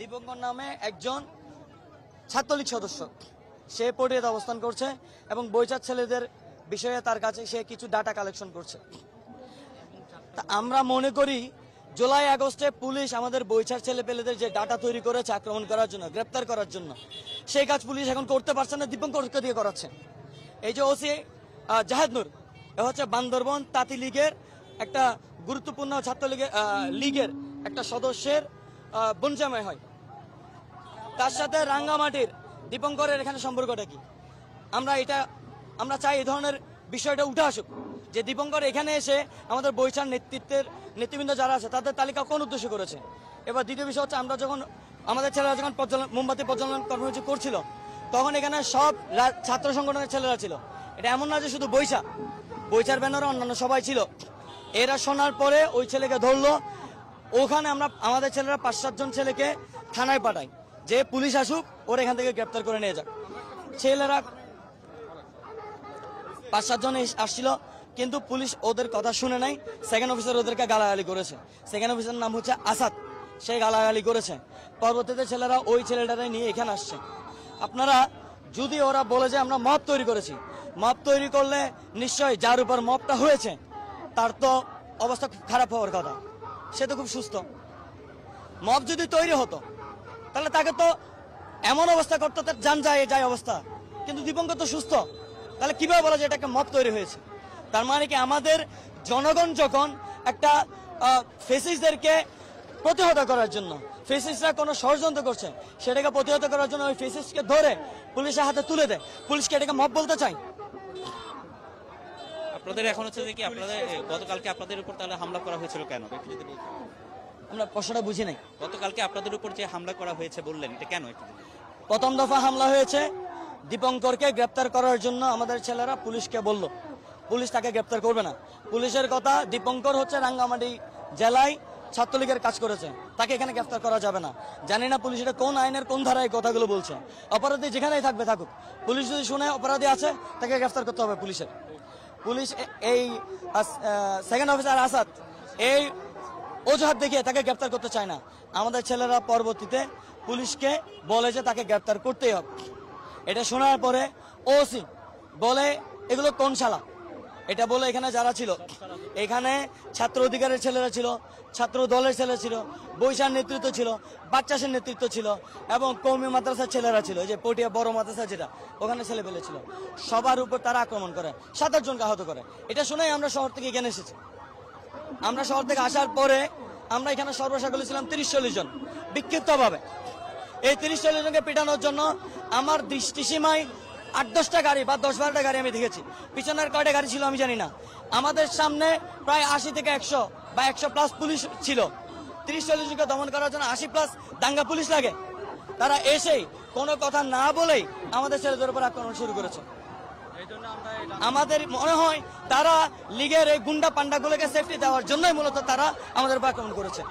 দীপঙ্কর নামে একজন ছাত্রলীগ সদস্য, সে পটিয়াতে অবস্থান করছে এবং বৈচার ছেলেদের বিষয়ে তার কাছে সে কিছু ডাটা কালেকশন করছে। তা আমরা মনে করি জুলাই আগস্টে পুলিশ আমাদের বৈচার ছেলেপেলেদের যে ডাটা তৈরি করেছে আক্রমণ করার জন্য, গ্রেপ্তার করার জন্য, সেই কাজ পুলিশ এখন করতে পারছে না, দীপঙ্করকে দিয়ে করাচ্ছে। এই যে ওসি জাহেদ নূর, এ হচ্ছে বান্দরবন তাঁতি লীগের একটা গুরুত্বপূর্ণ ছাত্রলীগের লীগের একটা সদস্যের বঞ্চাময় হয়, তার সাথে রাঙ্গামাটির দীপঙ্করের এখানে সম্পর্কটা কি? আমরা চাই এই ধরনের বিষয়টা উঠে আসুক, যে দীপঙ্কর এখানে এসে আমাদের বৈচার নেতৃবৃন্দ যারা আছে তাদের তালিকা কোন উদ্দেশ্য করেছে। এবার দ্বিতীয় বিষয় হচ্ছে, আমরা যখন আমাদের ছেলেরা যখন মোমবাতি প্রজ্বলন কর্মসূচি করছিল, তখন এখানে সব ছাত্র সংগঠনের ছেলেরা ছিল। এটা এমন না যে শুধু বৈচার ব্যানারে অন্যান্য সবাই ছিল। এরা শোনার পরে ওই ছেলেকে ধরলো, ওখানে আমাদের ছেলেরা 5-7 জন ছেলেকে থানায় পাঠাই, যে পুলিশ আসুক, ওর এখান থেকে গ্রেপ্তার করে নিয়ে যাক। ছেলেরা 5-7 জন আসছিল, কিন্তু পুলিশ ওদের কথা শুনে নাই। সেকেন্ড অফিসার ওদেরকে গালাগালি করেছে। সেকেন্ড অফিসার নাম হচ্ছে আসাদ, সে গালাগালি করেছে। পরবর্তীতে ছেলেরা ওই ছেলেটারে নিয়ে এখানে আসছে। আপনারা যদি ওরা বলে যে আমরা মব তৈরি করেছি, মব তৈরি করলে নিশ্চয়ই যার উপর মবটা হয়েছে তার তো অবস্থা খুব খারাপ হওয়ার কথা, সে তো খুব সুস্থ। মব যদি তৈরি হতো তাহলে তাকে তো এমন অবস্থা করতো, তার যান যায় অবস্থা। কিন্তু দীপঙ্কর তো সুস্থ, তাহলে কিভাবে বলা যায় এটা একটা মব তৈরি হয়েছে? তার মানে কি আমাদের জনগণ যখন একটা ফেসিস্টদেরকে প্রতিহত করার জন্য, ফেসিস্টরা কোনো ষড়যন্ত্র করছে, সেটাকে প্রতিহত করার জন্য ওই ফেসিস্টকে ধরে পুলিশের হাতে তুলে দেয়, পুলিশকে এটাকে মব বলতে চাই? আপনাদের এখন হচ্ছে যে কি, আপনাদের গতকালকে আপনাদের উপর তাহলে হামলা করা হয়েছিল কেন? আমরা প্রশ্নটা বুঝি নাই। গতকালকে আপনাদের উপর যে হামলা করা হয়েছে বললেন, এটা কেন? প্রথম দফা হামলা হয়েছে দীপঙ্করকে গ্রেপ্তার করার জন্য। আমাদের ছেলেরা পুলিশকে বলল, পুলিশ তাকে গ্রেপ্তার করবে না। পুলিশের কথা, দীপঙ্কর হচ্ছে রাঙ্গামাটি জেলায় ছাত্রলীগের কাজ করেছে, তাকে এখানে গ্রেপ্তার করা যাবে না। জানি না পুলিশ এটা কোন আইনের কোন ধারায় কথাগুলো বলছে। অপরাধী যেখানেই থাকবে থাকুক, পুলিশ যদি শুনে অপরাধী আছে তাকে গ্রেপ্তার করতে হবে পুলিশ এই সেকেন্ড অফিসার আসাদ এই অজুহাত দেখিয়ে তাকে গ্রেপ্তার করতে চায় না। আমাদের ছেলেরা পরবর্তীতে পুলিশকে বলে যে তাকে গ্রেপ্তার করতেই হবে। এটা শোনার পরে ওসি বলে এগুলো কোন শালা, এটা বলে এখানে যারা ছিল, এখানে ছাত্র অধিকারের ছেলেরা ছিল, ছাত্র দলের ছেলে ছিল, বৈশার নেতৃত্ব ছিল, বাচ্চাসের নেতৃত্ব ছিল এবং কৌমি মাদ্রাসার ছেলেরা ছিল, যে পটিয়া বড় মাদ্রাসা যেটা, ওখানে ছেলে পেলে ছিল। সবার উপর তারা আক্রমণ করে, 7-8 জনকে আহত করে। এটা শুনেই আমরা শহর থেকে এখানে এসেছি। আমরা শহর থেকে আসার পরে আমরা এখানে সর্বসাকুল্যে ছিলাম 30-40 জন বিক্ষিপ্তভাবে। এই 30-40 জনকে পেটানোর জন্য আমার দৃষ্টিসীমায় 8-10টা গাড়ি বা 10-12টা গাড়ি আমি দেখেছি। পিছনের কয়টা গাড়ি ছিল আমি জানি না। আমাদের সামনে প্রায় 80 থেকে 100 বা 100+ পুলিশ ছিল। 30-40 জনকে দমন করার জন্য 80+ দাঙ্গা পুলিশ লাগে। তারা এসেই কোনো কথা না বলেই আমাদের ছেলেদের উপর আক্রমণ শুরু করেছে। আমাদের মনে হয় তারা লীগের এই গুন্ডা পান্ডাগুলোকে সেফটি দেওয়ার জন্যই মূলত তারা আমাদের উপর আক্রমণ করেছে।